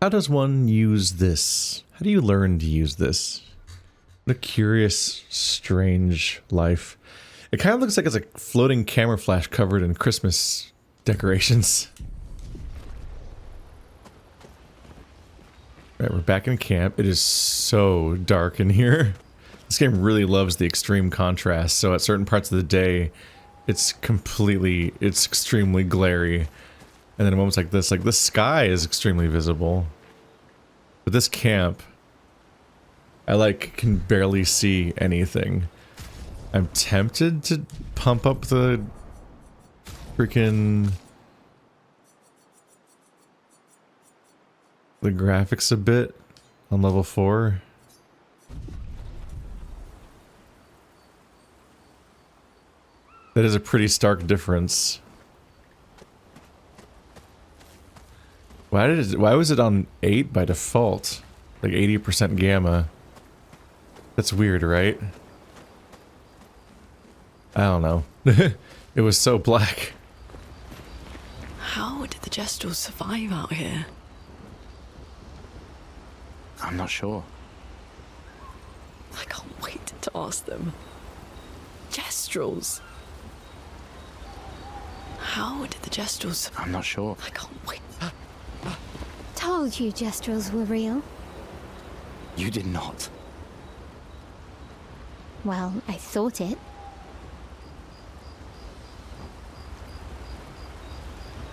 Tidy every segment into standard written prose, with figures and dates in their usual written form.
How does one use this? How do you learn to use this? What a curious, strange life. It kind of looks like it's a floating camera flash covered in Christmas decorations. Alright, we're back in camp. It is so dark in here. This game really loves the extreme contrast, so at certain parts of the day, it's extremely glary. And then in moments like this, the sky is extremely visible. But this camp, I can barely see anything. I'm tempted to pump up the freaking the graphics a bit on level 4. That is a pretty stark difference. Why was it on 8 by default? Like 80% gamma. That's weird, right? I don't know. It was so black. How did the Gestrals survive out here? I'm not sure. I can't wait to ask them. Gestrals. How did the Gestrals... I'm not sure. I can't wait. Told you Gestrals were real. You did not. Well, I thought it.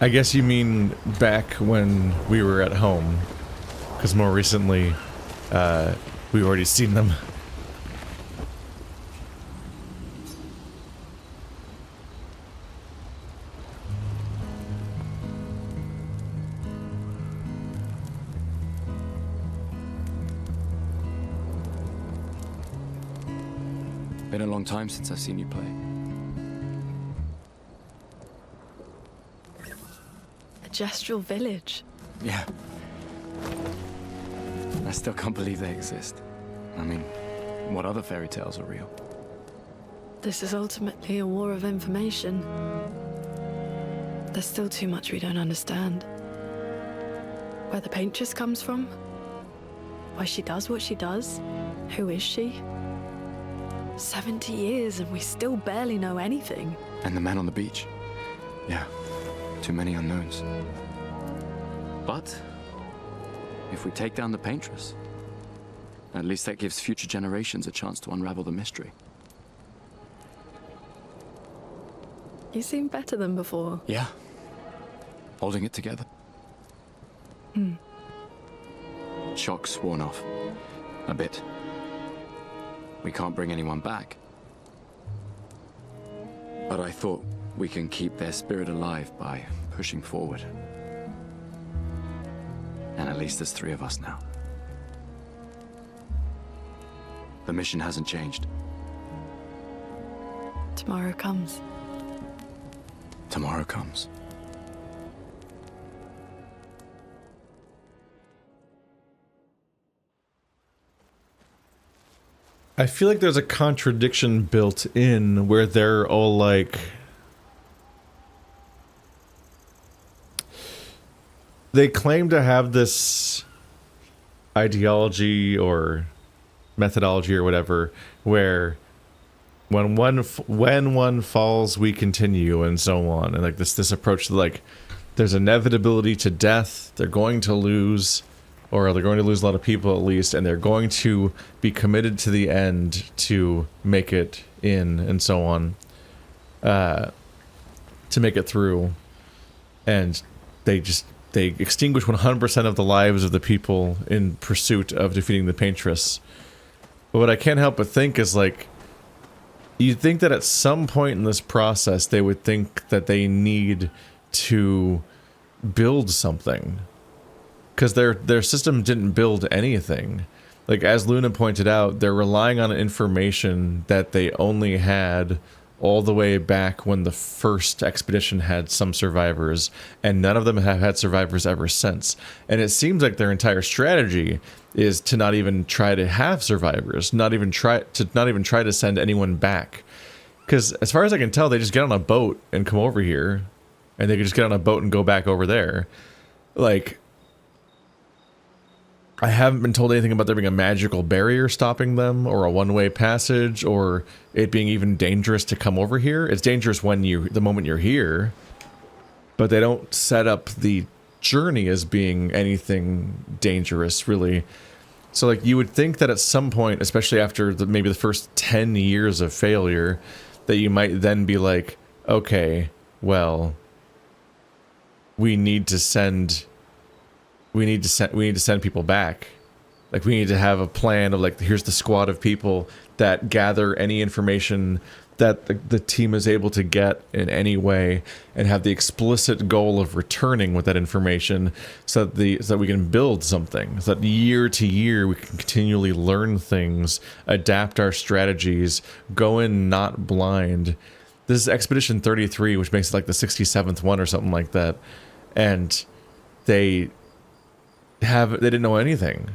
I guess you mean back when we were at home. Because more recently, we've already seen them. Been a long time since I've seen you play. A Gestral village. Yeah. I still can't believe they exist. I mean, what other fairy tales are real? This is ultimately a war of information. There's still too much we don't understand. Where the Paintress comes from? Why she does what she does? Who is she? 70 years and we still barely know anything. And the man on the beach. Yeah, too many unknowns. But if we take down the Paintress, at least that gives future generations a chance to unravel the mystery. You seem better than before. Yeah. Holding it together. Shock's worn off. A bit. We can't bring anyone back. But I thought we can keep their spirit alive by pushing forward. And at least there's 3 of us now. The mission hasn't changed. Tomorrow comes. Tomorrow comes. I feel like there's a contradiction built in where they're all like... They claim to have this ideology or methodology or whatever where when one falls we continue and so on, and like this approach to like there's inevitability to death, they're going to lose, or they're going to lose a lot of people at least, and they're going to be committed to the end to make it in and so on, to make it through, and they extinguish 100% of the lives of the people in pursuit of defeating the Paintress. But what I can't help but think is like, you'd think that at some point in this process they would think that they need to build something. Because their system didn't build anything. Like, as Luna pointed out, they're relying on information that they only had all the way back when the first expedition had some survivors, and none of them have had survivors ever since. And it seems like their entire strategy is to not even try to have survivors, not even try to send anyone back. Because as far as I can tell, they just get on a boat and come over here, and they can just get on a boat and go back over there. Like, I haven't been told anything about there being a magical barrier stopping them, or a one-way passage, or it being even dangerous to come over here. It's dangerous when the moment you're here, but they don't set up the journey as being anything dangerous, really. So, like, you would think that at some point, especially after maybe the first 10 years of failure, that you might then be like, okay, well, we need to send people back. Like, we need to have a plan of, like, here's the squad of people that gather any information that the team is able to get in any way, and have the explicit goal of returning with that information, so that we can build something, so that year to year we can continually learn things, adapt our strategies, go in not blind. This is Expedition 33, which makes it like the 67th one or something like that, and they didn't know anything.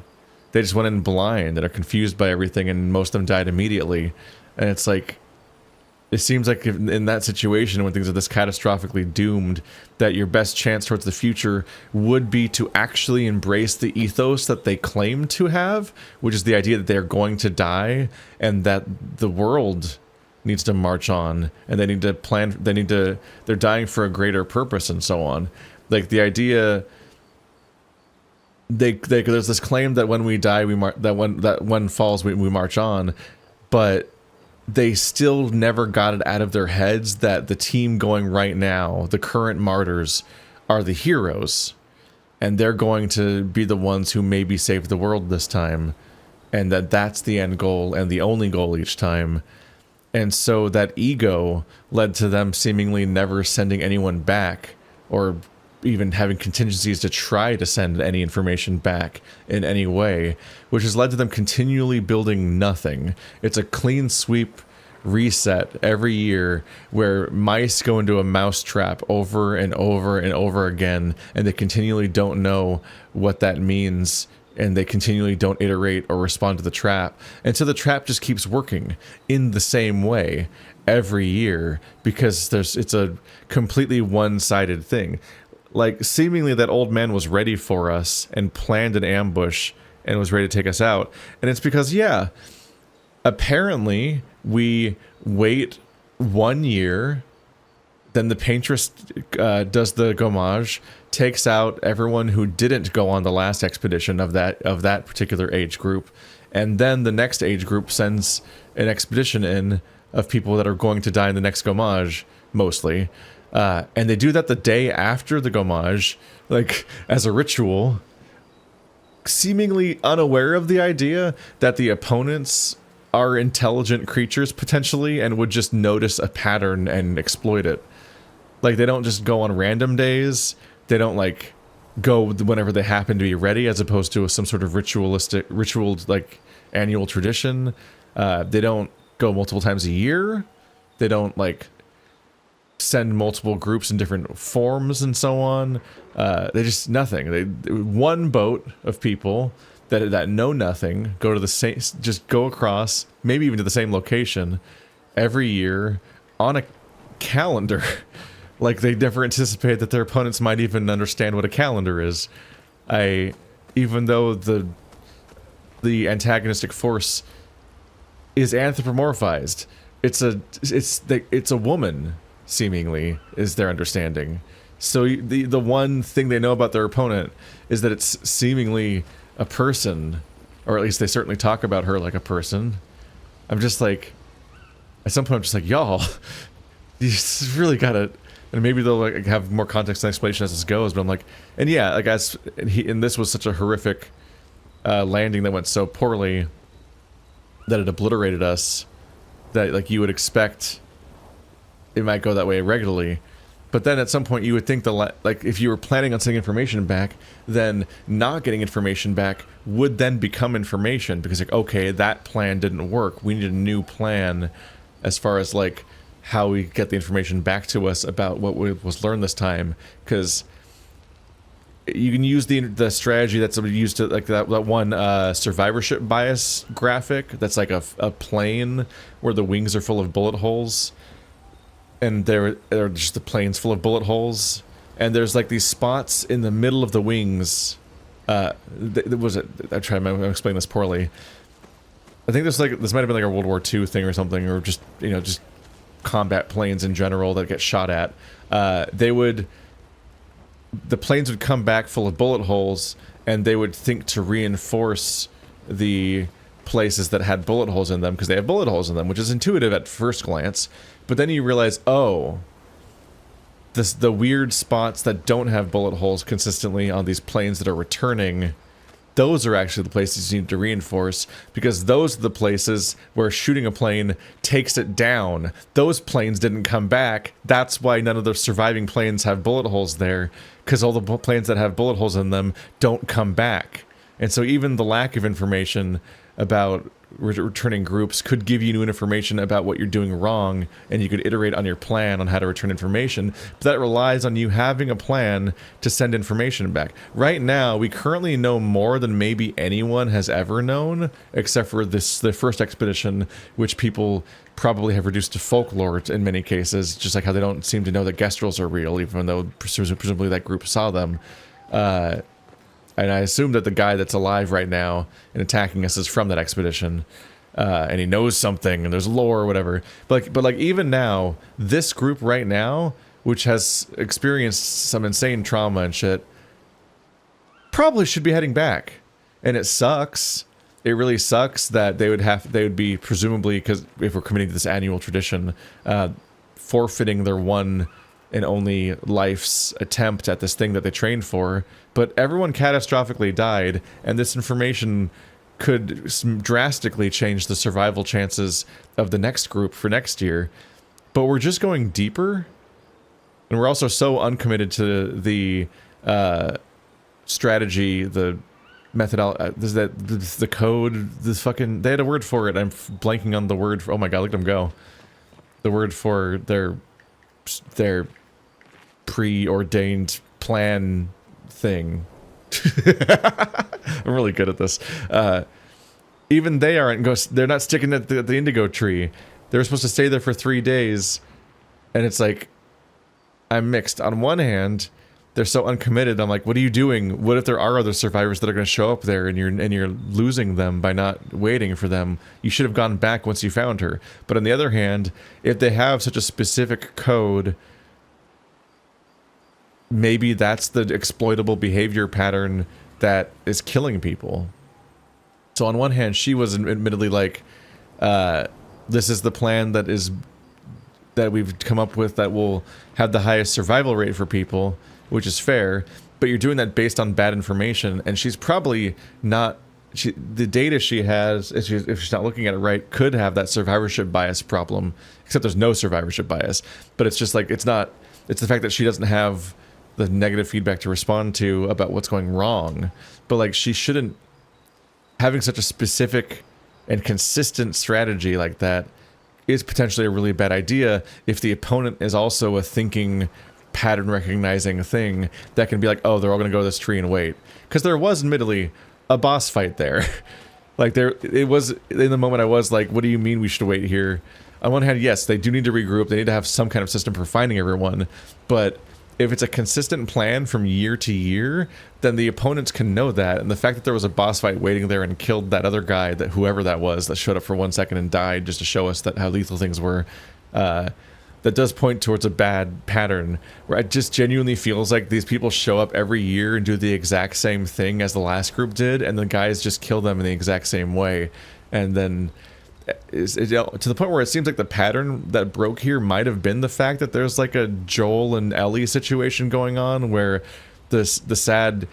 They just went in blind and are confused by everything, and most of them died immediately. And it's like, it seems like in that situation, when things are this catastrophically doomed, that your best chance towards the future would be to actually embrace the ethos that they claim to have, which is the idea that they're going to die, and that the world needs to march on, and they need to plan, they're dying for a greater purpose, and so on. Like, the idea, there's this claim that when we die, that one falls, we march on, but they still never got it out of their heads that the team going right now, the current martyrs, are the heroes, and they're going to be the ones who maybe save the world this time, and that's the end goal and the only goal each time. And so that ego led to them seemingly never sending anyone back, or even having contingencies to try to send any information back in any way, which has led to them continually building nothing. It's a clean sweep reset every year, where mice go into a mouse trap over and over and over again, and they continually don't know what that means, and they continually don't iterate or respond to the trap. And so the trap just keeps working in the same way every year, because it's a completely one-sided thing. Like, seemingly that old man was ready for us and planned an ambush and was ready to take us out. And it's because, yeah, apparently we wait 1 year, then the Paintress does the gommage, takes out everyone who didn't go on the last expedition of that particular age group, and then the next age group sends an expedition in of people that are going to die in the next gommage, mostly. And they do that the day after the gommage, like, as a ritual, seemingly unaware of the idea that the opponents are intelligent creatures, potentially, and would just notice a pattern and exploit it. Like, they don't just go on random days. They don't, like, go whenever they happen to be ready, as opposed to some sort of ritual, like, annual tradition. They don't go multiple times a year. They don't, like, send multiple groups in different forms and so on. They just nothing. One boat of people that know nothing go to the same, just go across, maybe even to the same location every year on a calendar. Like, they never anticipate that their opponents might even understand what a calendar is. Even though the antagonistic force is anthropomorphized, it's a woman, seemingly, is their understanding. So the one thing they know about their opponent is that it's seemingly a person, or at least they certainly talk about her like a person. I'm just like, at some point I'm just like, y'all, you just really gotta, and maybe they'll, like, have more context and explanation as this goes, but I'm like, and yeah, like, and this was such a horrific landing that went so poorly that it obliterated us, that, like, you would expect it might go that way regularly. But then at some point you would think like, if you were planning on sending information back, then not getting information back would then become information, because, like, okay, that plan didn't work. We need a new plan as far as, like, how we get the information back to us about what was learned this time. Because you can use the strategy that's used to, like, that one survivorship bias graphic that's like a plane where the wings are full of bullet holes. And they're just the planes full of bullet holes, and there's, like, these spots in the middle of the wings Was it? I'm explaining this poorly. I think this might have been like a World War II thing or something, or just just combat planes in general that get shot at. The planes would come back full of bullet holes, and they would think to reinforce the places that had bullet holes in them because they have bullet holes in them, which is intuitive at first glance. But then you realize, oh, the weird spots that don't have bullet holes consistently on these planes that are returning, those are actually the places you need to reinforce, because those are the places where shooting a plane takes it down. Those planes didn't come back. That's why none of the surviving planes have bullet holes there, because all the planes that have bullet holes in them don't come back. And so even the lack of information about returning groups could give you new information about what you're doing wrong, and you could iterate on your plan on how to return information, but that relies on you having a plan to send information back. Right now, we currently know more than maybe anyone has ever known, except for the first expedition, which people probably have reduced to folklore in many cases, just like how they don't seem to know that Gestrals are real, even though presumably that group saw them. And I assume that the guy that's alive right now and attacking us is from that expedition, and he knows something, and there's lore or whatever. But even now, this group right now, which has experienced some insane trauma and shit, probably should be heading back. And it sucks. It really sucks that they would be presumably, because if we're committing to this annual tradition, forfeiting their one and only life's attempt at this thing that they trained for. But everyone catastrophically died, and this information could drastically change the survival chances of the next group for next year. But we're just going deeper, and we're also so uncommitted to the strategy, the methodology, the code, this fucking... They had a word for it. I'm blanking on the word for... Oh my god, look at them go. The word for their preordained plan thing. I'm really good at this. Even they aren't they're not sticking at the indigo tree. They're supposed to stay there for 3 days, and it's like, I'm mixed. On one hand, they're so uncommitted. I'm like, what are you doing? What if there are other survivors that are going to show up there, and you're losing them by not waiting for them? You should have gone back once you found her. But on the other hand, if they have such a specific code, maybe that's the exploitable behavior pattern that is killing people. So on one hand, she was admittedly like, this is the plan that we've come up with that will have the highest survival rate for people, which is fair, but you're doing that based on bad information, and she's probably not... the data she has, if she's not looking at it right, could have that survivorship bias problem, except there's no survivorship bias. But it's just like, it's the fact that she doesn't have the negative feedback to respond to about what's going wrong. But like, she shouldn't... Having such a specific and consistent strategy like that is potentially a really bad idea if the opponent is also a thinking, pattern recognizing thing that can be like, oh, they're all going to go to this tree and wait. Because there was admittedly a boss fight there. Like, it was, in the moment I was like, what do you mean we should wait here? On one hand, yes, they do need to regroup. They need to have some kind of system for finding everyone. But if it's a consistent plan from year to year, then the opponents can know that. And the fact that there was a boss fight waiting there and killed that other guy, that whoever that was, that showed up for 1 second and died just to show us that how lethal things were, that does point towards a bad pattern, where it just genuinely feels like these people show up every year and do the exact same thing as the last group did, and the guys just kill them in the exact same way. And then to the point where it seems like the pattern that broke here might have been the fact that there's like a Joel and Ellie situation going on, where the sad,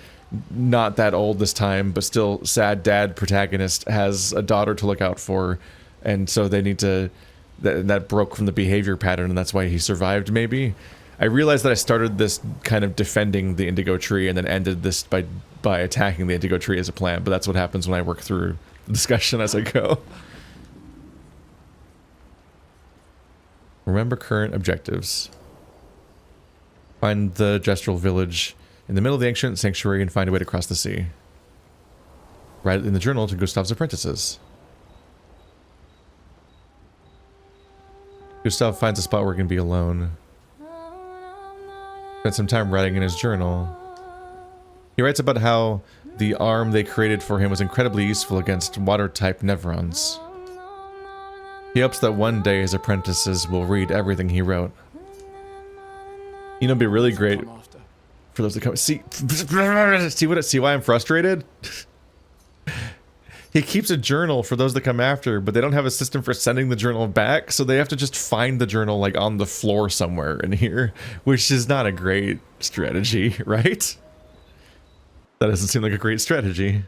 not that old this time, but still sad dad protagonist has a daughter to look out for, and so they need to... That broke from the behavior pattern, and that's why he survived, maybe. I realized that I started this kind of defending the indigo tree and then ended this by attacking the indigo tree as a plan, but that's what happens when I work through the discussion as I go. Remember current objectives. Find the Gestral village in the middle of the ancient sanctuary and find a way to cross the sea. Write in the journal to Gustave's apprentices. Gustave finds a spot where he can be alone. Spent some time writing in his journal. He writes about how The arm they created for him was incredibly useful against water-type Nevrons. He hopes that one day his apprentices will read everything he wrote. You know, it'd be really great for those to come. See why I'm frustrated? He keeps a journal for those that come after, but they don't have a system for sending the journal back, so they have to just find the journal like on the floor somewhere in here, which is not a great strategy, right? That doesn't seem like a great strategy.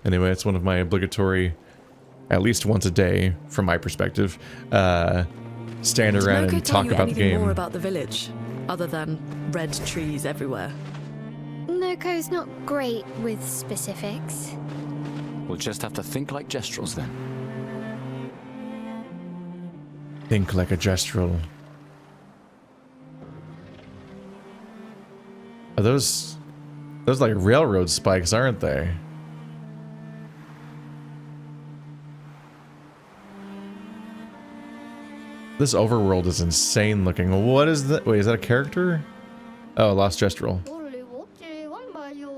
Anyway, it's one of my obligatory, at least once a day, from my perspective, stand around and talk about the game. More about the village, other than red trees everywhere? Noko's not great with specifics. We'll just have to think like Gestrals then. Think like a Gestral. Are those like railroad spikes, aren't they? This overworld is insane looking. What is that? Wait, is that a character? Oh, Lost Gestral.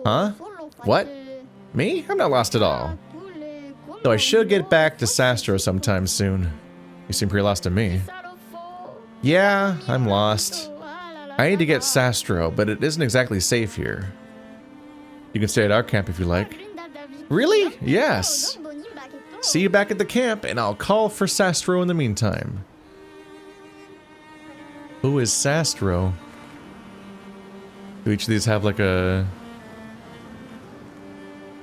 Huh? What? Me? I'm not lost at all. Though I should get back to Sastro sometime soon. You seem pretty lost to me. Yeah, I'm lost. I need to get Sastro, but it isn't exactly safe here. You can stay at our camp if you like. Really? Yes. See you back at the camp, and I'll call for Sastro in the meantime. Who is Sastro? Do each of these have like a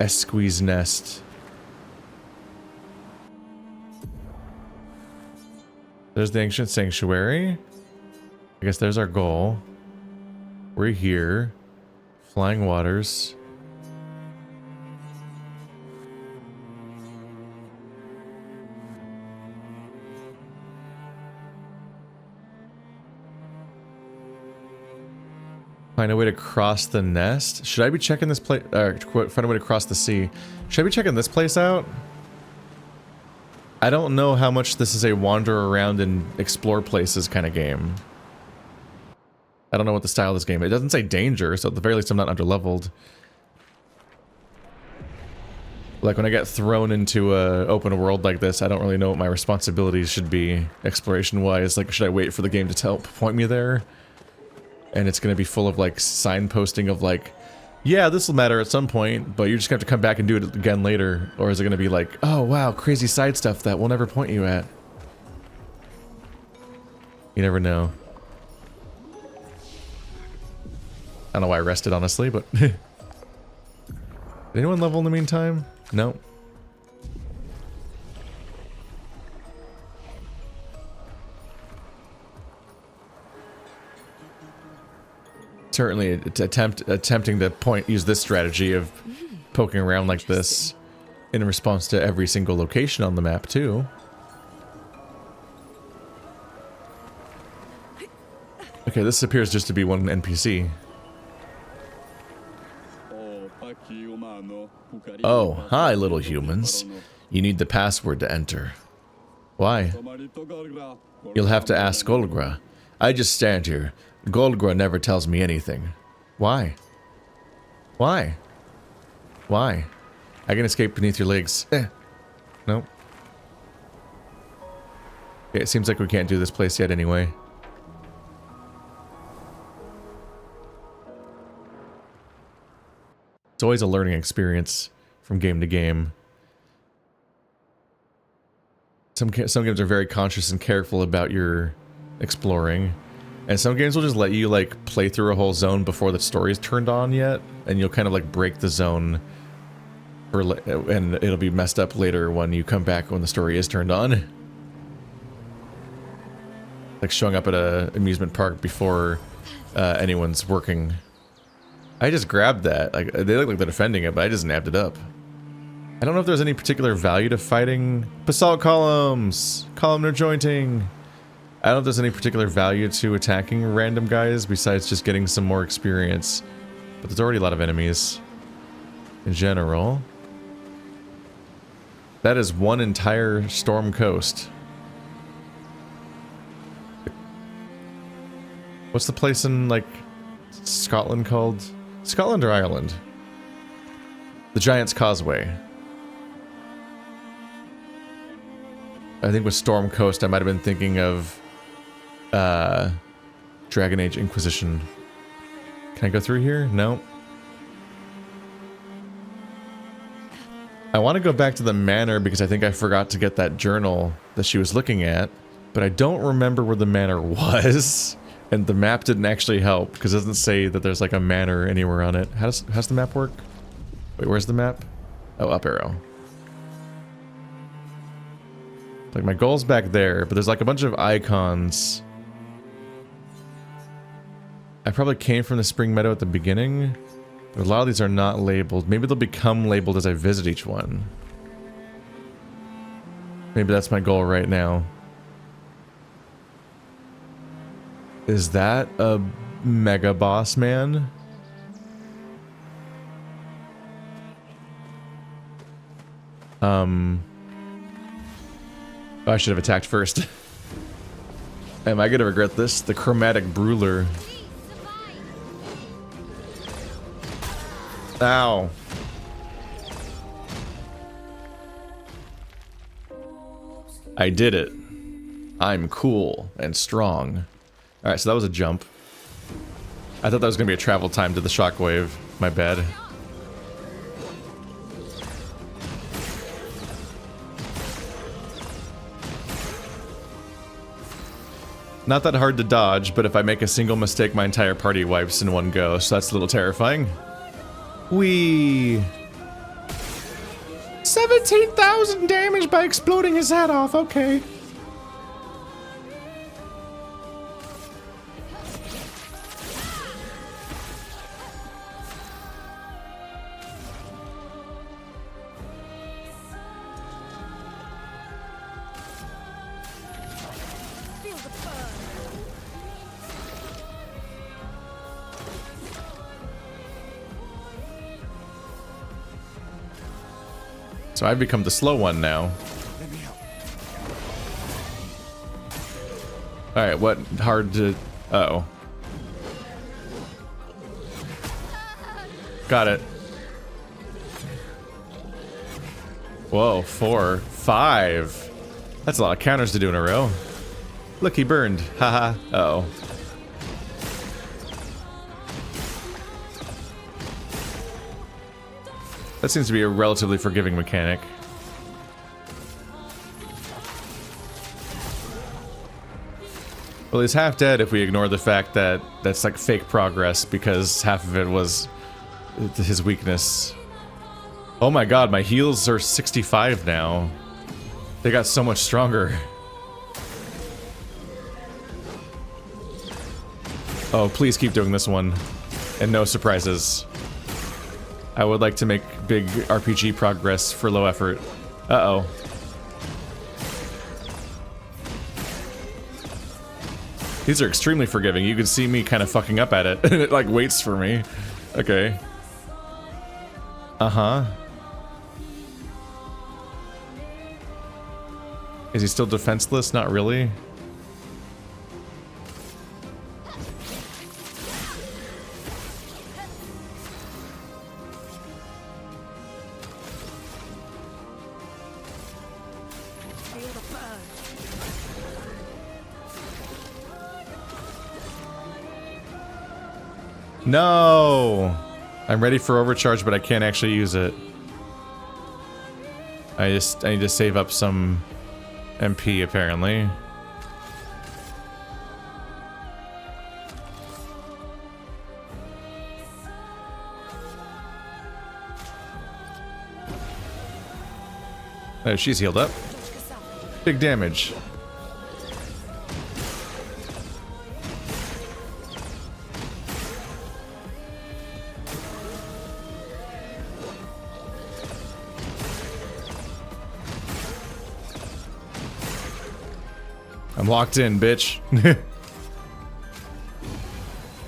squeeze nest? There's the ancient sanctuary. I guess there's our goal. We're here. Flying waters. Find a way to cross the nest. Should I be checking this place? Find a way to cross the sea. Should I be checking this place out? I don't know how much this is a wander around and explore places kind of game. I don't know what the style of this game is. It doesn't say danger, so at the very least I'm not underleveled. Like when I get thrown into a open world like this, I don't really know what my responsibilities should be exploration-wise. Like, should I wait for the game to point me there? And it's going to be full of like signposting of like, yeah, this will matter at some point, but you're just going to have to come back and do it again later. Or is it going to be like, oh wow, crazy side stuff that will never point you at? You never know. I don't know why I rested, honestly, but... Did anyone level in the meantime? No. Certainly attempting to use this strategy of poking around like this in response to every single location on the map, too. Okay, this appears just to be one NPC. Oh, hi, little humans. You need the password to enter. Why? You'll have to ask Golgra. I just stand here. Golgra never tells me anything. Why? Why? Why? I can escape beneath your legs. Nope. Okay, it seems like we can't do this place yet anyway. It's always a learning experience from game to game. Some games are very conscious and careful about your exploring. And some games will just let you like play through a whole zone before the story is turned on yet. And you'll kind of like break the zone and it'll be messed up later when you come back when the story is turned on. Like showing up at an amusement park before anyone's working. I just grabbed that. Like they look like they're defending it, but I just nabbed it up. I don't know if there's any particular value to fighting basalt columns, columnar jointing. I don't know if there's any particular value to attacking random guys besides just getting some more experience. But there's already a lot of enemies in general. That is one entire storm coast. What's the place in, like, Scotland called? Scotland or Ireland? The Giant's Causeway. I think with Storm Coast, I might have been thinking of Dragon Age Inquisition. Can I go through here? No. I want to go back to the manor because I think I forgot to get that journal that she was looking at, but I don't remember where the manor was, and the map didn't actually help because it doesn't say that there's like a manor anywhere on it. How's the map work? Wait, where's the map? Oh, up arrow. Like, my goal's back there, but there's like a bunch of icons. I probably came from the Spring Meadow at the beginning, but a lot of these are not labeled. Maybe they'll become labeled as I visit each one. Maybe that's my goal right now. Is that a mega boss man? I should have attacked first. Am I gonna regret this? The chromatic brawler. Ow. I did it. I'm cool and strong. Alright, so that was a jump. I thought that was gonna be a travel time to the shockwave. My bad. Not that hard to dodge, but if I make a single mistake, my entire party wipes in one go, so that's a little terrifying. Whee! 17,000 damage by exploding his head off, okay. So I've become the slow one now. Alright, what hard to... Uh-oh. Got it. Whoa, 4, 5. That's a lot of counters to do in a row. Look, he burned. Haha. Uh-oh. That seems to be a relatively forgiving mechanic. Well, he's half dead if we ignore the fact that that's like fake progress because half of it was his weakness. Oh my god, my heals are 65 now. They got so much stronger. Oh, please keep doing this one. And no surprises. I would like to make big RPG progress for low effort. Uh-oh. These are extremely forgiving. You can see me kind of fucking up at it. And it like waits for me. Okay. Uh-huh. Is he still defenseless? Not really. No! I'm ready for overcharge, but I can't actually use it. I need to save up some MP, apparently. Oh, she's healed up. Big damage. I'm locked in, bitch.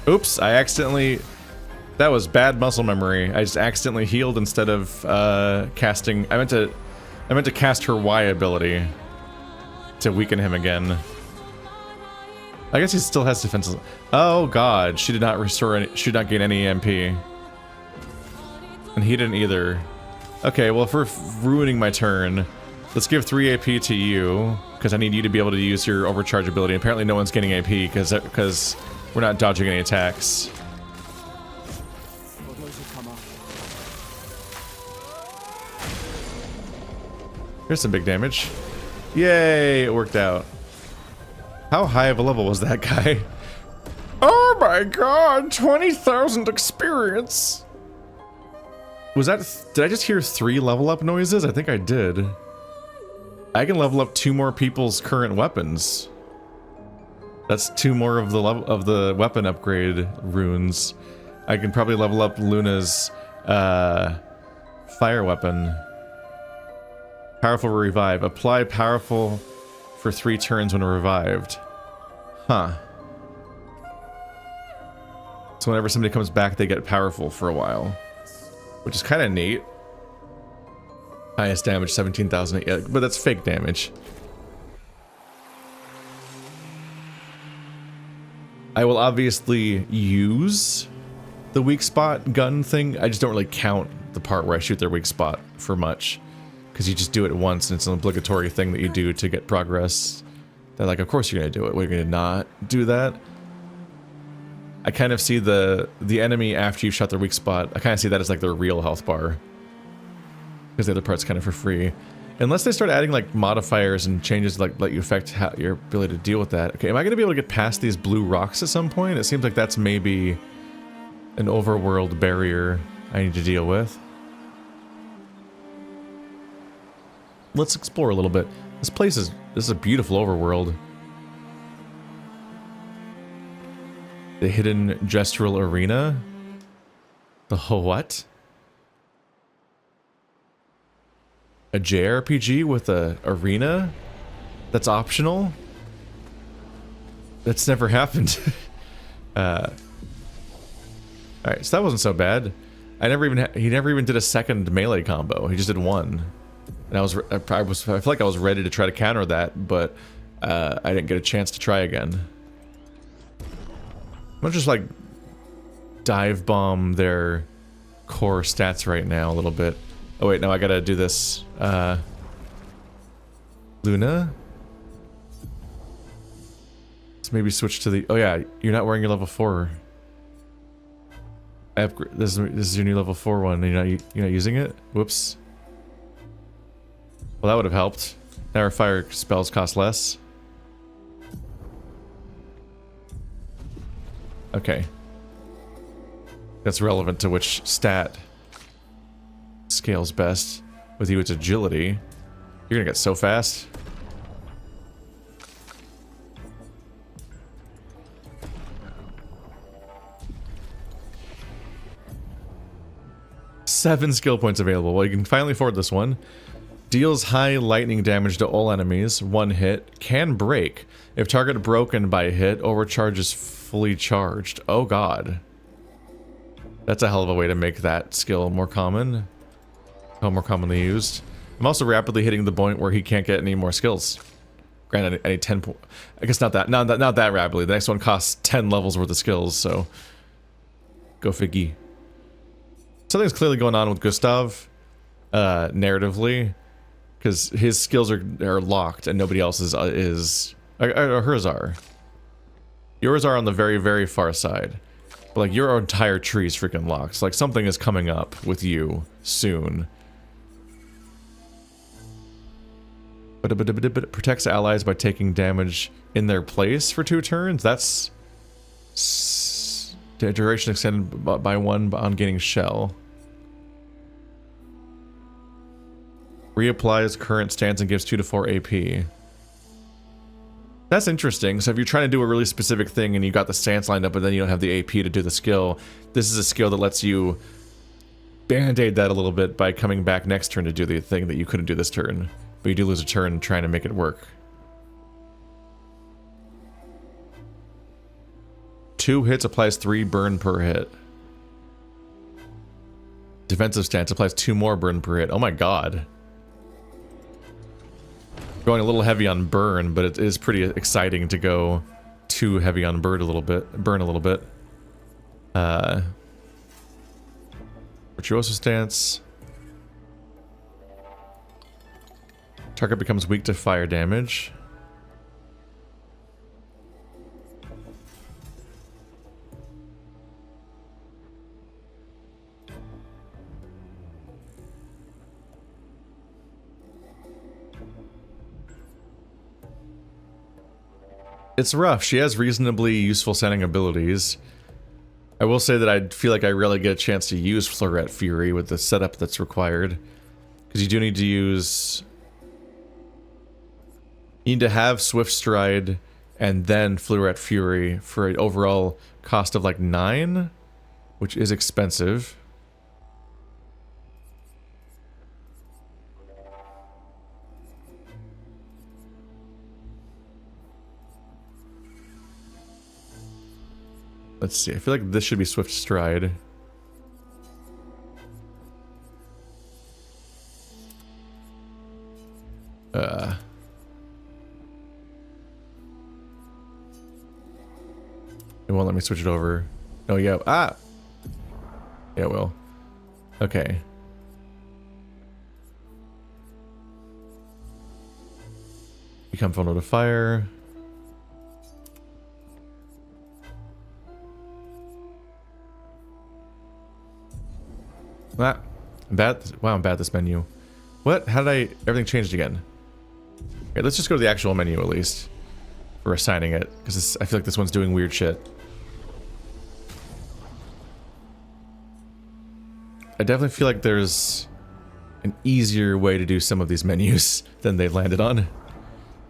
Oops, I accidentally... That was bad muscle memory. I just accidentally healed instead of casting... I meant to cast her Y ability to weaken him again. I guess he still has defenses. Oh god, she did not restore any, she did not gain any EMP. And he didn't either. Okay, well, for ruining my turn, let's give 3 AP to you, because I need you to be able to use your overcharge ability. Apparently no one's getting AP, because we're not dodging any attacks. Here's some big damage. Yay, it worked out. How high of a level was that guy? Oh my god, 20,000 experience! Was that, did I just hear 3 level up noises? I think I did. I can level up 2 more people's current weapons. That's 2 more of the level of the weapon upgrade runes. I can probably level up Luna's fire weapon. Powerful revive. Apply powerful for 3 turns when revived. Huh. So whenever somebody comes back, they get powerful for a while. Which is kind of neat. Highest damage, 17,000. Yeah, but that's fake damage. I will obviously use the weak spot gun thing. I just don't really count the part where I shoot their weak spot for much. Because you just do it once, and it's an obligatory thing that you do to get progress. They're like, of course you're going to do it. We're going to not do that. I kind of see the enemy after you shot their weak spot. I kind of see that as like their real health bar. Because the other part's kind of for free. Unless they start adding like modifiers and changes to like let you affect your ability to deal with that. Okay, am I going to be able to get past these blue rocks at some point? It seems like that's maybe an overworld barrier I need to deal with. Let's explore a little bit. This is a beautiful overworld. The hidden Gestral arena? The what? A JRPG with a arena? That's optional? That's never happened. Alright, so that wasn't so bad. He never even did a second melee combo. He just did one. And I feel like I was ready to try to counter that, but I didn't get a chance to try again. I'm gonna just like dive bomb their core stats right now a little bit. Oh wait, no, I gotta do this. Luna? Let's maybe switch to the. Oh yeah, you're not wearing your level 4. This is your new level 4 one. You're not using it. Whoops. Well, that would have helped. Now our fire spells cost less. Okay. That's relevant to which stat scales best. With you, it's agility. You're gonna get so fast. Seven skill points available. Well, you can finally afford this one. Deals high lightning damage to all enemies. 1 hit. Can break. If target broken by a hit, overcharges fully charged. Oh god. That's a hell of a way to make that skill more common. More commonly used. I'm also rapidly hitting the point where he can't get any more skills. Granted, any 10 I guess not that rapidly. The next one costs 10 levels worth of skills, so go figgy. Something's clearly going on with Gustave, narratively. Because his skills are locked and nobody else's is or hers are. Yours are on the very, very far side. But like your entire tree is freaking locked. So, like something is coming up with you soon. But it protects allies by taking damage in their place for 2 turns. That's the duration extended by 1 on gaining shell. Reapplies current stance and gives 2 to 4 AP. That's interesting. So if you're trying to do a really specific thing and you got the stance lined up but then you don't have the AP to do the skill, this is a skill that lets you band-aid that a little bit by coming back next turn to do the thing that you couldn't do this turn. But you do lose a turn trying to make it work. 2 hits applies 3 burn per hit. Defensive stance applies 2 more burn per hit. Oh my god. Going a little heavy on burn, but it is pretty exciting to go too heavy on burn a little bit. Virtuoso stance. Target becomes weak to fire damage. It's rough. She has reasonably useful sounding abilities. I will say that I feel like I rarely get a chance to use Fleuret Fury with the setup that's required. Because you do need to use... You need to have Swift Stride and then Fleuret Fury for an overall cost of like 9, which is expensive. Let's see, I feel like this should be Swift Stride. It won't let me switch it over. Oh, yeah. Ah! Yeah, it will. Okay. Become vulnerable to fire. Ah, I'm bad. Wow, I'm bad at this menu. What? How did I... Everything changed again. Okay, let's just go to the actual menu at least. For assigning it. Because I feel like this one's doing weird shit. I definitely feel like there's an easier way to do some of these menus than they've landed on.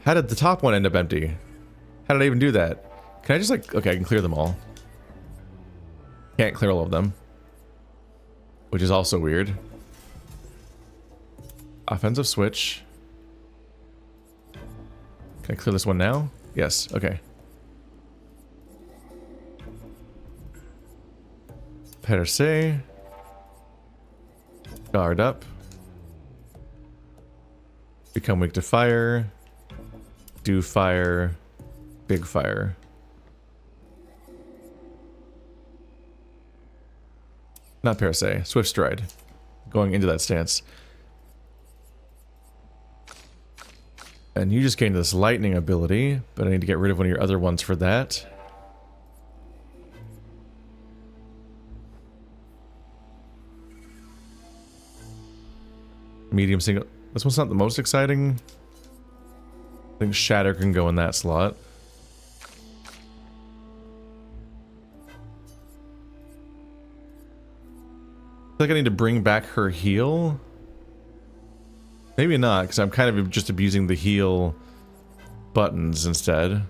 How did the top one end up empty? How did I even do that? Can I just like... Okay, I can clear them all. Can't clear all of them. Which is also weird. Offensive switch. Can I clear this one now? Yes, okay. Paintress. Guard up. Become weak to fire. Do fire. Big fire. Not Paintress. Swift Stride. Going into that stance. And you just gained this lightning ability, but I need to get rid of one of your other ones for that. Medium single. This one's not the most exciting. I think Shatter can go in that slot. I feel like I need to bring back her heal. Maybe not, because I'm kind of just abusing the heal buttons instead.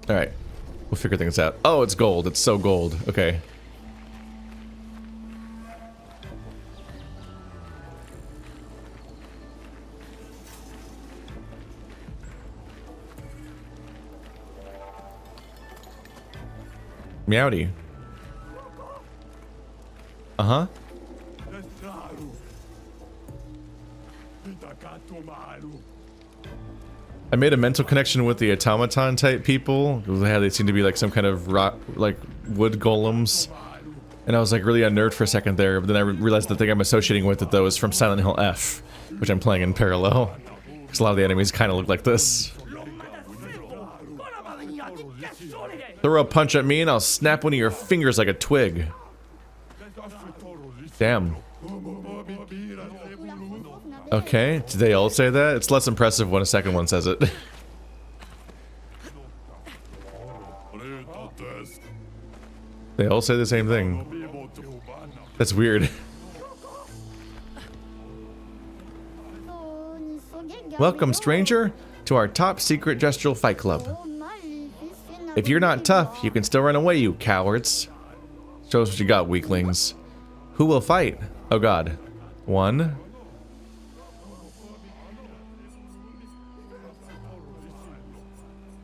Alright. We'll figure things out. Oh, it's gold. It's so gold. Okay. Meowdy. Uh-huh. I made a mental connection with the automaton type people. How they seem to be like some kind of rock, like wood golems. And I was like really unnerved for a second there, but then I realized the thing I'm associating with it though is from Silent Hill F, which I'm playing in parallel. Because a lot of the enemies kind of look like this. Throw a punch at me and I'll snap one of your fingers like a twig. Damn. Okay, did they all say that? It's less impressive when a second one says it. They all say the same thing. That's weird. Welcome, stranger, to our top secret Gestral fight club. If you're not tough, you can still run away, you cowards. Show us what you got, weaklings. Who will fight? Oh god. 1,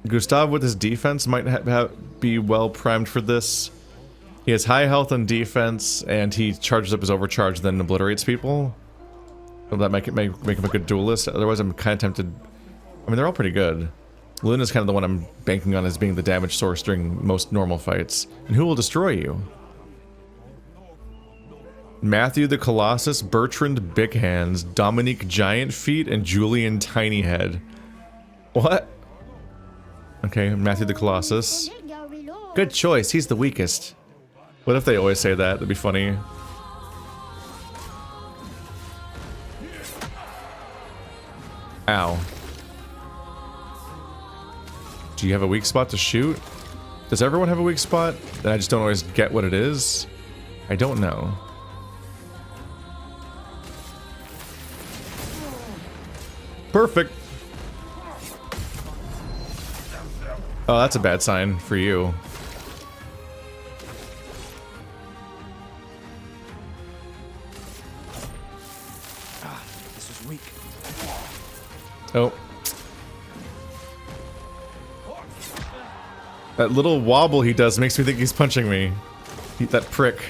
Gustave with his defense might be well primed for this. He has high health and defense, and he charges up his overcharge, then obliterates people. So that make him a good duelist. Otherwise, I'm kind of tempted. I mean, they're all pretty good. Luna's kind of the one I'm banking on as being the damage source during most normal fights. And who will destroy you? Matthew the Colossus, Bertrand Big Hands, Dominique Giant Feet, and Julian Tiny Head. What? Okay, Matthew the Colossus. Good choice, he's the weakest. What if they always say that? That'd be funny. Ow. Do you have a weak spot to shoot? Does everyone have a weak spot? And I just don't always get what it is? I don't know. Perfect. Oh, that's a bad sign for you. Ah, this is weak. Oh. That little wobble he does makes me think he's punching me. That prick.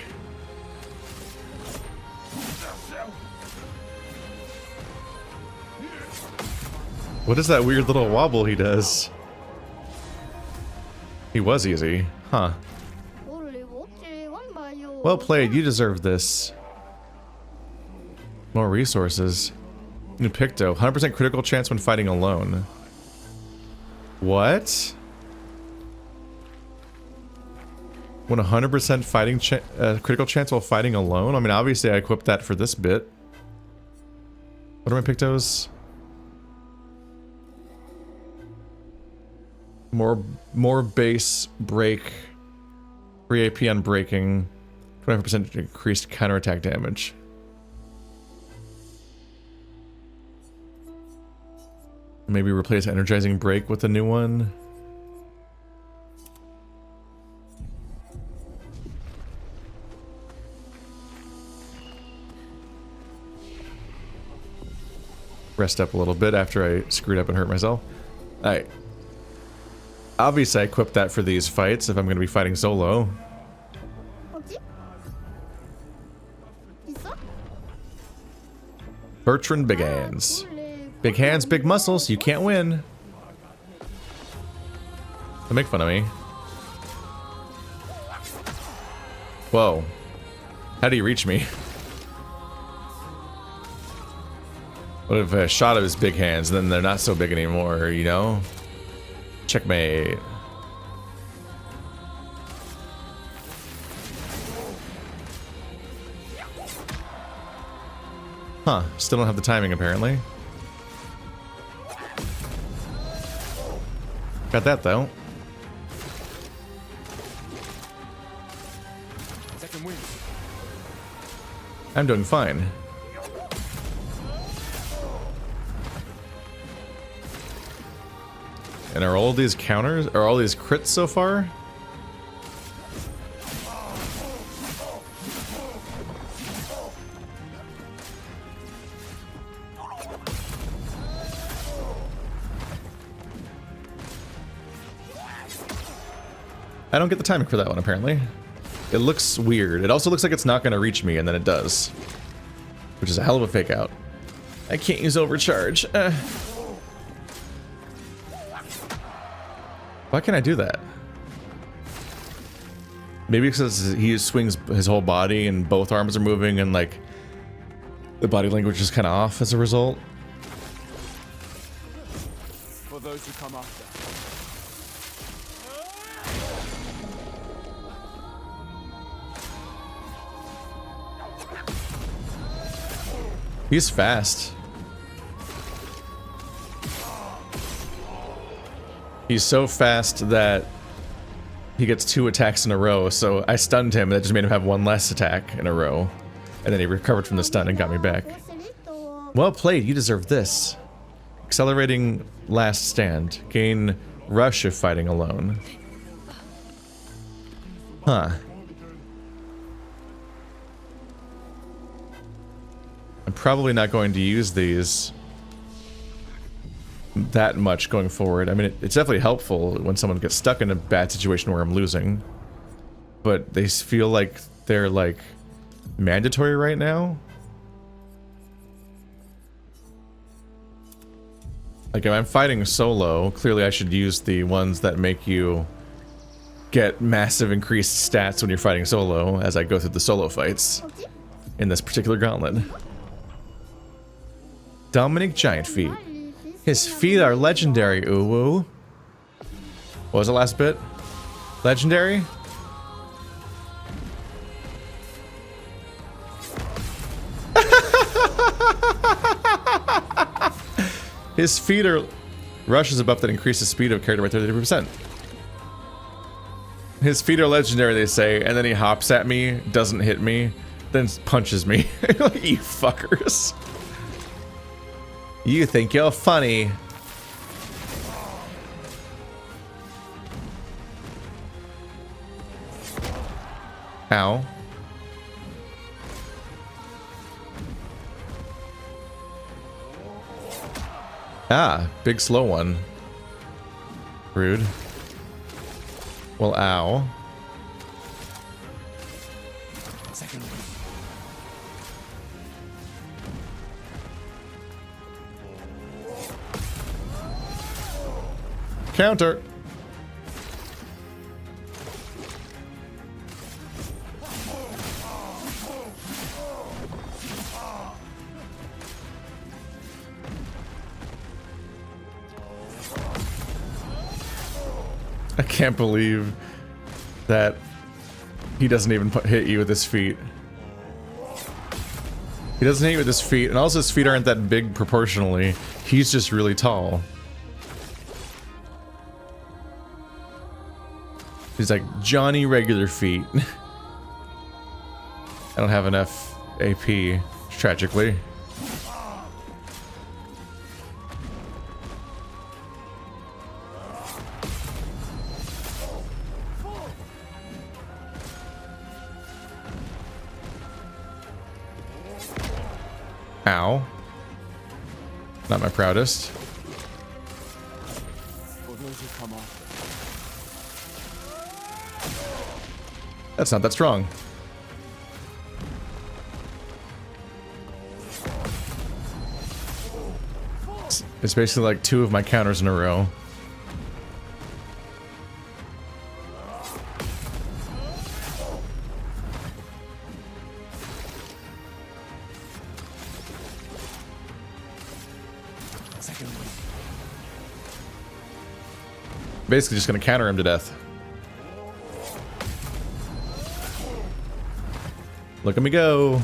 What is that weird little wobble he does? He was easy, huh? Well played, you deserve this. More resources. New Picto, 100% critical chance when fighting alone. What? 100% fighting critical chance while fighting alone? I mean, obviously I equipped that for this bit. What are my Pictos? More base break, 3 AP on breaking, 25% increased counterattack damage. Maybe replace energizing break with a new one. Rest up a little bit after I screwed up and hurt myself. Alright. Obviously I equipped that for these fights if I'm going to be fighting solo. Bertrand Big Hands. Big hands, big muscles, you can't win. Don't make fun of me. Whoa. How do you reach me? What if a shot of his big hands, then they're not so big anymore, you know? Checkmate. Huh, still don't have the timing apparently. Got that though. I'm doing fine. And are all these counters, are all these crits so far? I don't get the timing for that one, apparently. It looks weird. It also looks like it's not going to reach me, and then it does. Which is a hell of a fake out. I can't use overcharge. Why can't I do that? Maybe because he swings his whole body and both arms are moving and like the body language is kind of off as a result. For those who come after. He's fast. He's so fast that he gets 2 attacks in a row, so I stunned him and that just made him have 1 less attack in a row. And then he recovered from the stun and got me back. Well played, you deserve this. Accelerating last stand. Gain rush if fighting alone. Huh. I'm probably not going to use these. that much going forward. I mean, it's definitely helpful when someone gets stuck in a bad situation where I'm losing. But they feel like they're, like, mandatory right now. Like, if I'm fighting solo, clearly I should use the ones that make you get massive increased stats when you're fighting solo as I go through the solo fights in this particular gauntlet. Dominic Giant Feet. His feet are legendary, ooh-woo. What was the last bit? Legendary? His feet are... Rush is a buff that increases speed of character by 33%. His feet are legendary, they say, and then he hops at me, doesn't hit me, then punches me. Like, you fuckers. You think you're funny. Ow. Ah, big slow one. Rude. Well, ow. Second. Counter. I can't believe that he doesn't even hit you with his feet. He doesn't hit you with his feet, and also his feet aren't that big proportionally. He's just really tall. He's like Johnny regular feet. I don't have enough AP, tragically. Ow. Not my proudest. For those who come after. That's not that strong. It's basically like 2 of my counters in a row. Basically just gonna counter him to death. Look at me go.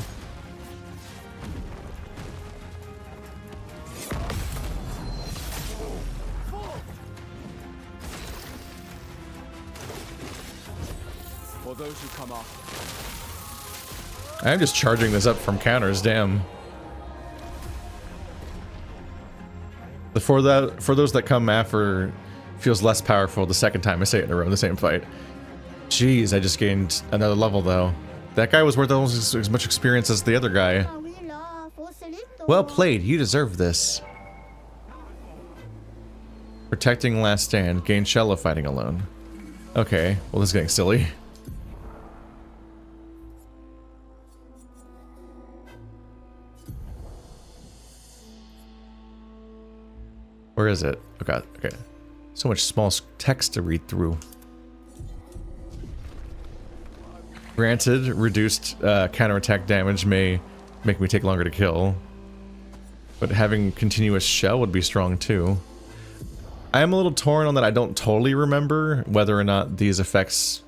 For those who come after. I'm just charging this up from counters, damn. For those that come after feels less powerful the second time I say it in a row in the same fight. Jeez, I just gained another level though. That guy was worth almost as much experience as the other guy. Well played, you deserve this. Protecting last stand, gain shell of fighting alone. Okay, well this is getting silly. Where is it? Oh god, okay. So much small text to read through. Granted, reduced counterattack damage may make me take longer to kill, but having continuous shell would be strong too. I am a little torn on that. I don't totally remember whether or not these effects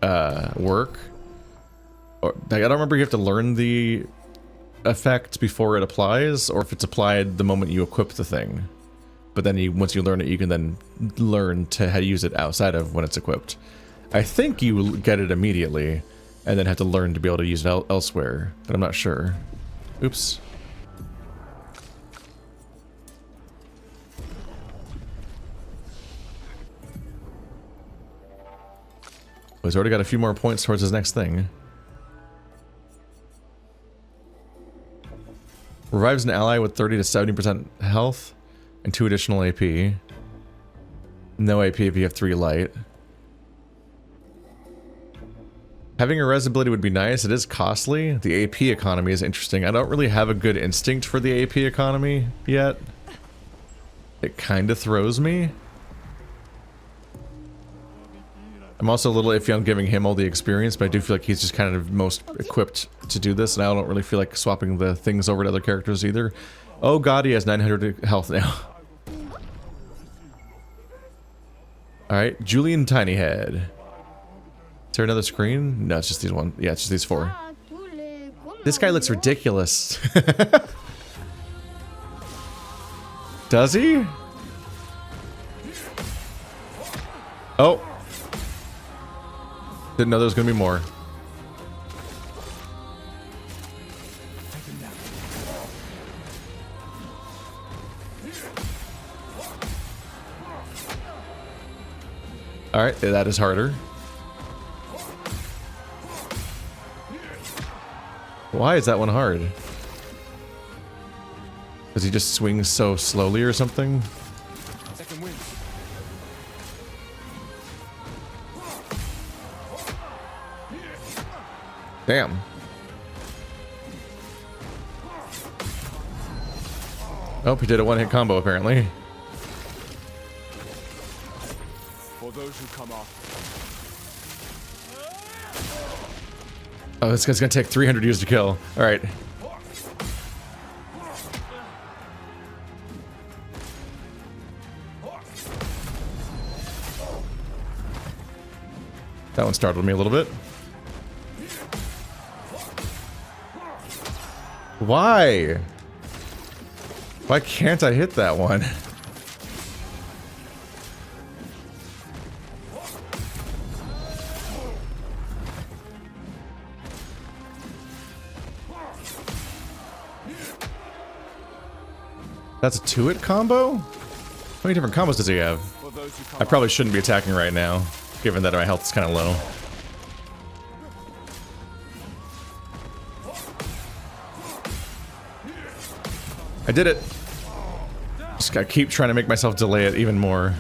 work. Or, like, I don't remember if you have to learn the effect before it applies, or if it's applied the moment you equip the thing. But then once you learn it, you can then learn to how to use it outside of when it's equipped. I think you get it immediately, and then have to learn to be able to use it elsewhere, but I'm not sure. Oops. Oh, he's already got a few more points towards his next thing. Revives an ally with 30 to 70% health. And 2 additional AP. No AP if you have 3 light. Having a res ability would be nice. It is costly. The AP economy is interesting. I don't really have a good instinct for the AP economy yet. It kind of throws me. I'm also a little iffy on giving him all the experience, but I do feel like he's just kind of most equipped to do this, and I don't really feel like swapping the things over to other characters either. Oh god, he has 900 health now. Alright, Julian Tinyhead. Is there another screen? No, it's just these one. Yeah, it's just these 4. This guy looks ridiculous. Does he? Oh. Didn't know there was gonna be more. Alright, that is harder. Why is that one hard? Does he just swing so slowly or something? Damn. Oh, he did a one-hit combo apparently. For those who come off. Oh, this guy's gonna take 300 years to kill. All right. That one startled me a little bit. Why? Why can't I hit that one? That's a 2-hit combo? How many different combos does he have? I probably shouldn't be attacking right now, given that my health is kind of low. I did it! Just gotta keep trying to make myself delay it even more.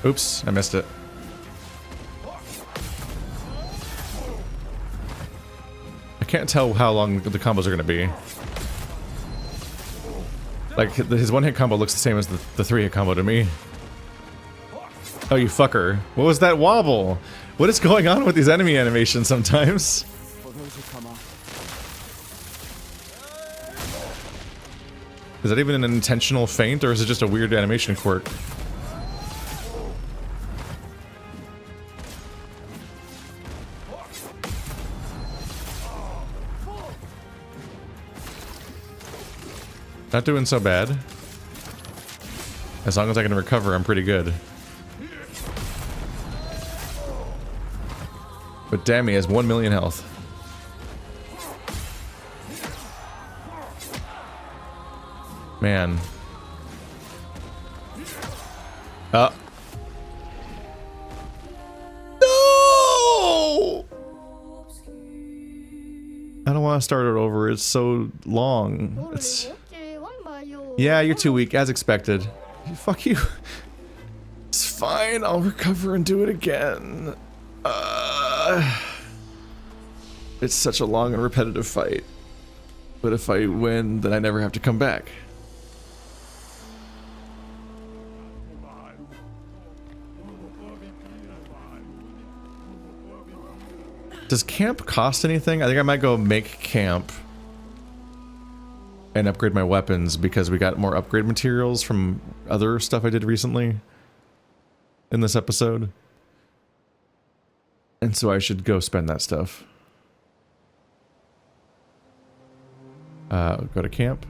Oops, I missed it. I can't tell how long the combos are gonna be. Like, his one-hit combo looks the same as the 3-hit combo to me. Oh, you fucker. What was that wobble? What is going on with these enemy animations sometimes? Is that even an intentional feint, or is it just a weird animation quirk? Not doing so bad. As long as I can recover, I'm pretty good. But damn, he has 1 million health. Man. No! I don't want to start it over. It's so long. It's... Yeah, you're too weak, as expected. Fuck you. It's fine. I'll recover and do it again. It's such a long and repetitive fight. But if I win, then I never have to come back. Does camp cost anything? I think I might go make camp and upgrade my weapons because we got more upgrade materials from other stuff I did recently in this episode. And so I should go spend that stuff. Go to camp.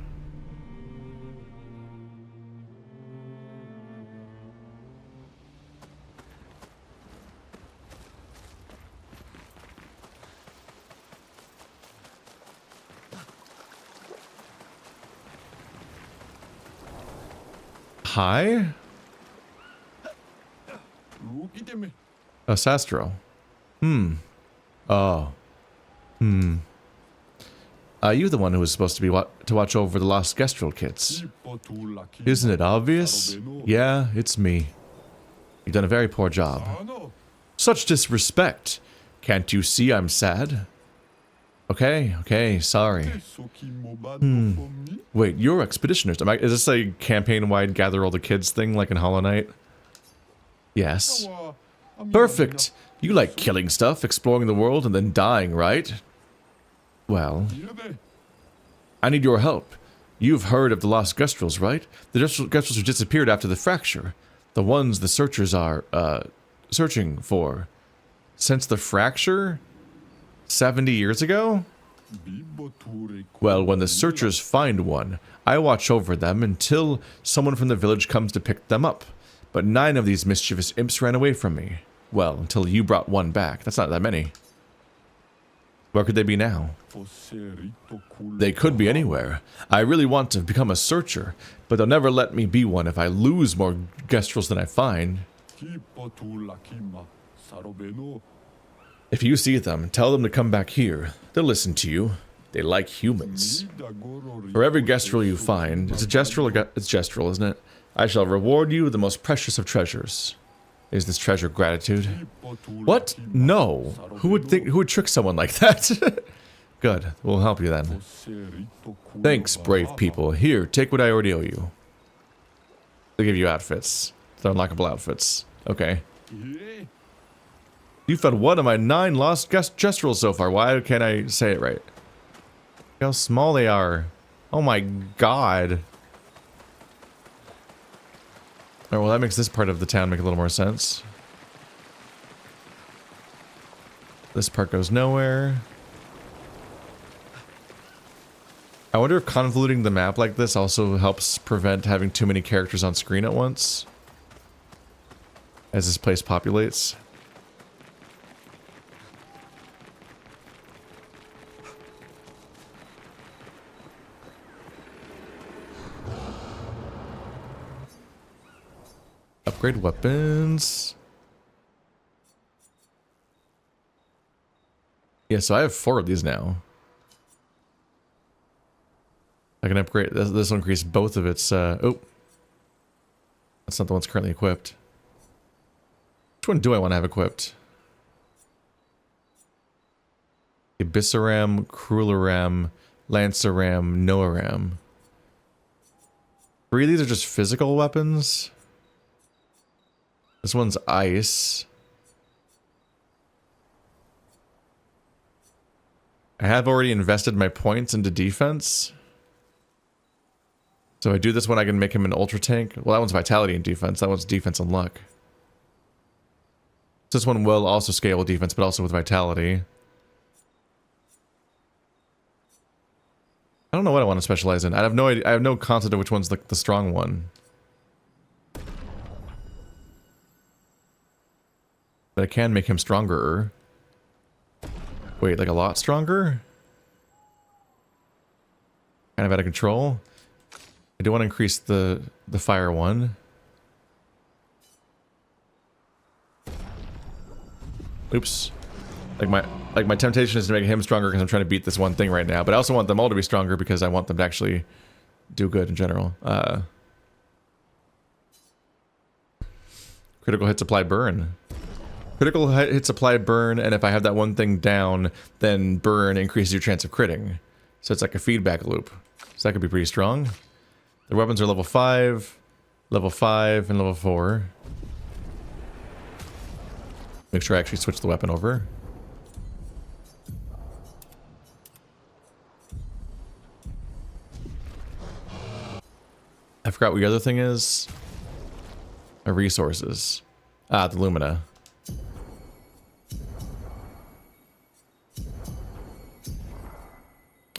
Hi? Oh, Sastro. Oh. You're the one who was supposed to be to watch over the lost Gestral kids. Isn't it obvious? Yeah, it's me. You've done a very poor job. Such disrespect. Can't you see I'm sad? Okay, sorry. Wait, you're expeditioners. Is this a campaign-wide gather all the kids thing like in Hollow Knight? Yes. Perfect. You like killing stuff, exploring the world, and then dying, right? Well, I need your help. You've heard of the lost Gestrals, right? The Gestrals who disappeared after the fracture. The ones the searchers are, searching for. Since the fracture? 70 years ago? Well, when the searchers find one, I watch over them until someone from the village comes to pick them up. But 9 of these mischievous imps ran away from me. Well, until you brought one back. That's not that many. Where could they be now? They could be anywhere. I really want to become a searcher, but they'll never let me be one if I lose more Gestrals than I find. If you see them, tell them to come back here. They'll listen to you. They like humans. For every Gestral you find, it's a Gestral, it's Gestral, isn't it? I shall reward you with the most precious of treasures. Is this treasure gratitude? What? No. Who would trick someone like that? Good. We'll help you then. Thanks, brave people. Here, take what I already owe you. They'll give you outfits. They're unlockable outfits. Okay. You found one of my 9 lost Gestrals so far. Why can't I say it right? Look how small they are. Oh my god. Alright, well that makes this part of the town make a little more sense. This part goes nowhere. I wonder if convoluting the map like this also helps prevent having too many characters on screen at once. As this place populates. Upgrade weapons. Yeah, so I have 4 of these now. I can upgrade. This will increase both of its. Oh, that's not the one that's currently equipped. Which one do I want to have equipped? Abyssaram, Cruelaram, Lanceram, Noaram. 3 of these are just physical weapons. This one's ice. I have already invested my points into defense. So I do this one, I can make him an ultra tank. Well, that one's vitality and defense. That one's defense and luck. This one will also scale with defense, but also with vitality. I don't know what I want to specialize in. I have no idea. I have no concept of which one's the strong one. But I can make him stronger. Wait, like a lot stronger? Kind of out of control. I do want to increase the fire one. Oops. Like my temptation is to make him stronger because I'm trying to beat this one thing right now. But I also want them all to be stronger because I want them to actually do good in general. Critical hit supply burn. Critical hit supply burn, and if I have that one thing down, then burn increases your chance of critting. So it's like a feedback loop. So that could be pretty strong. The weapons are level 5, and level 4. Make sure I actually switch the weapon over. I forgot what the other thing is. Resources. Ah, the Lumina.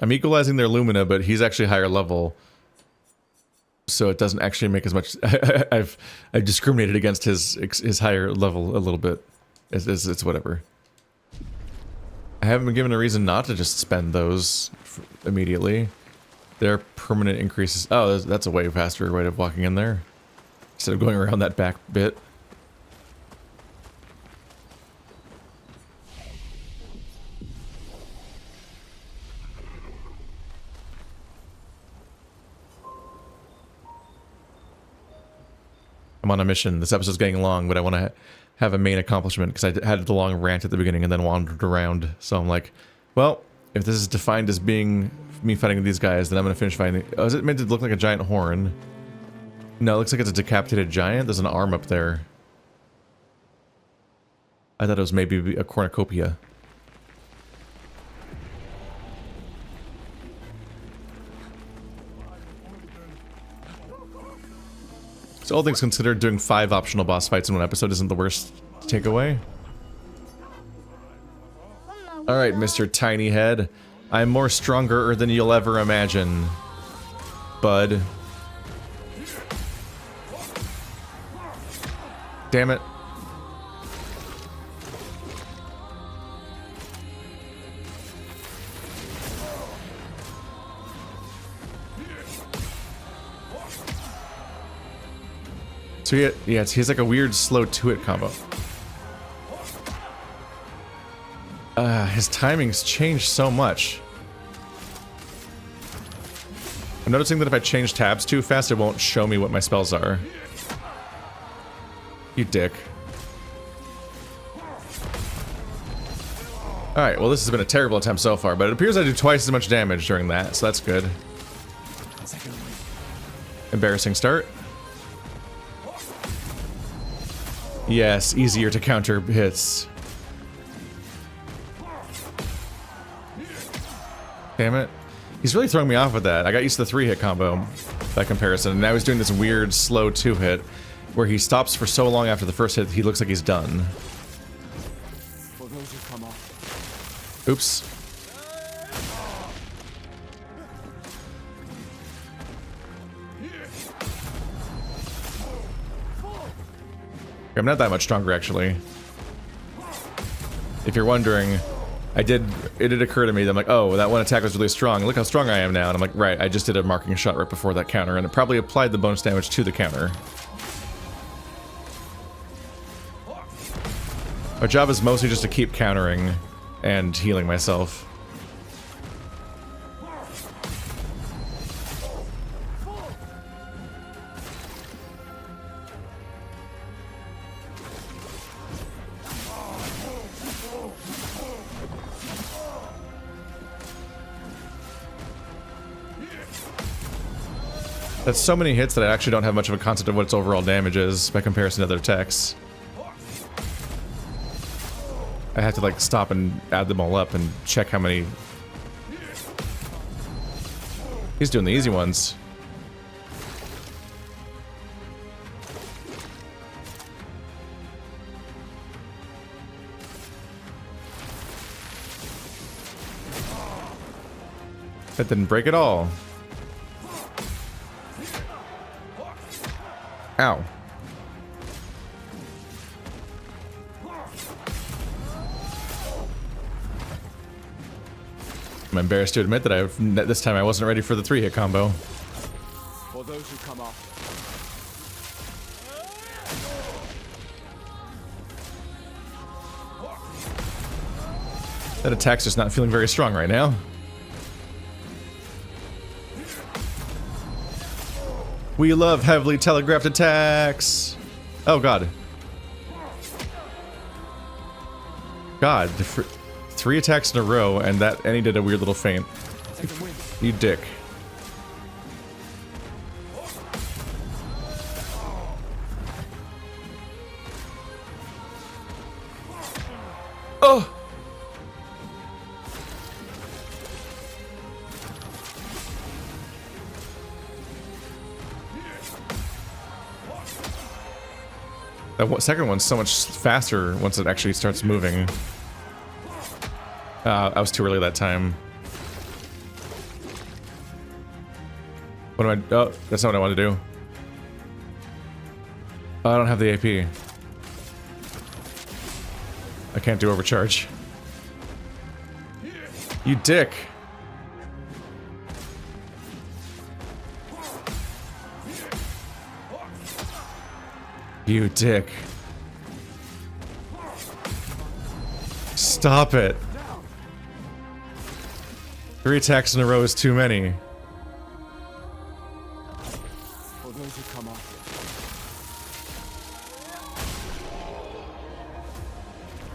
I'm equalizing their Lumina, but he's actually higher level. So it doesn't actually make as much. I've discriminated against his higher level a little bit. It's whatever. I haven't been given a reason not to just spend those immediately. They're permanent increases. Oh, that's a way faster way of walking in there. Instead of going around that back bit. I'm on a mission. This episode's getting long, but I want to have a main accomplishment because I had the long rant at the beginning and then wandered around. So I'm like, well, if this is defined as being me fighting these guys, then I'm going to finish fighting. Oh, is it meant to look like a giant horn? No, it looks like it's a decapitated giant. There's an arm up there. I thought it was maybe a cornucopia. So all things considered, doing 5 optional boss fights in one episode isn't the worst takeaway. Alright, Mr. Tiny Head. I'm more stronger than you'll ever imagine, bud. Damn it. So he has like a weird slow 2-hit combo. His timing's changed so much. I'm noticing that if I change tabs too fast, it won't show me what my spells are. You dick. Alright, well this has been a terrible attempt so far, but it appears I do twice as much damage during that, so that's good. Embarrassing start. Yes, easier to counter hits. Damn it. He's really throwing me off with that. I got used to the 3-hit combo by comparison, and now he's doing this weird slow 2-hit where he stops for so long after the first hit he looks like he's done. For those who come off. Oops. I'm not that much stronger, actually. If you're wondering, it did occur to me that I'm like, oh, that one attack was really strong. Look how strong I am now. And I'm like, right, I just did a marking shot right before that counter, and it probably applied the bonus damage to the counter. Our job is mostly just to keep countering and healing myself. That's so many hits that I actually don't have much of a concept of what its overall damage is by comparison to other attacks. I have to like stop and add them all up and check how many. He's doing the easy ones. That didn't break at all. Ow. I'm embarrassed to admit that this time I wasn't ready for the 3-hit combo. For those who come off. That attack's just not feeling very strong right now. We love heavily telegraphed attacks. Oh god. God, 3 attacks in a row, and he did a weird little feint. You dick. Oh! That second one's so much faster once it actually starts moving. I was too early that time. What am I? Oh, that's not what I want to do. Oh, I don't have the AP. I can't do overcharge. You dick. You dick. Stop it. 3 attacks in a row is too many. For those who come off.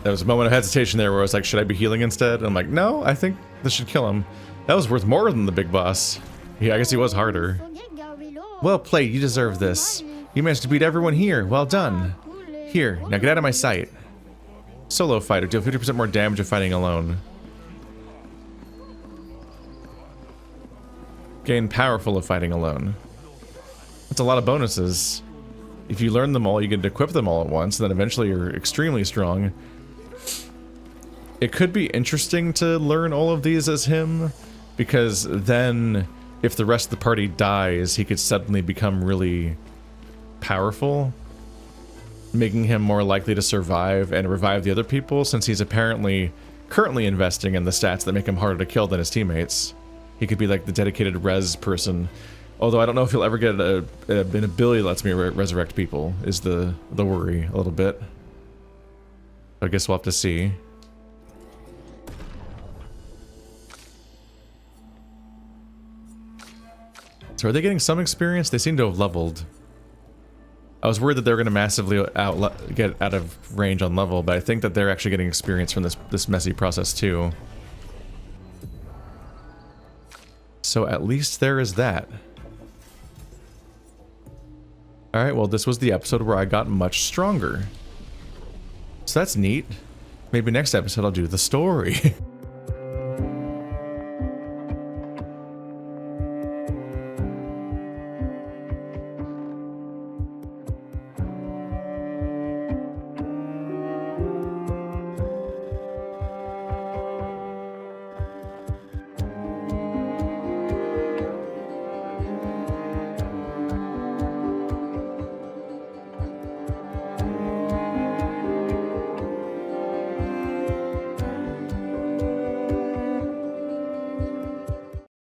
There was a moment of hesitation there where I was like, should I be healing instead? And I'm like, no, I think this should kill him. That was worth more than the big boss. Yeah, I guess he was harder. Well played, you deserve this. You managed to beat everyone here, well done. Here, now get out of my sight. Solo fighter, deal 50% more damage if fighting alone. Gain powerful if fighting alone. That's a lot of bonuses. If you learn them all, you get to equip them all at once, and then eventually you're extremely strong. It could be interesting to learn all of these as him, because then if the rest of the party dies, he could suddenly become really powerful, making him more likely to survive and revive the other people, since he's apparently currently investing in the stats that make him harder to kill than his teammates. He could be like the dedicated res person. Although I don't know if he'll ever get an ability that lets me resurrect people, is the worry a little bit. I guess we'll have to see. So are they getting some experience? They seem to have leveled. I was worried that they were going to massively get out of range on level, but I think that they're actually getting experience from this messy process too. So at least there is that. Alright, well this was the episode where I got much stronger. So that's neat. Maybe next episode I'll do the story.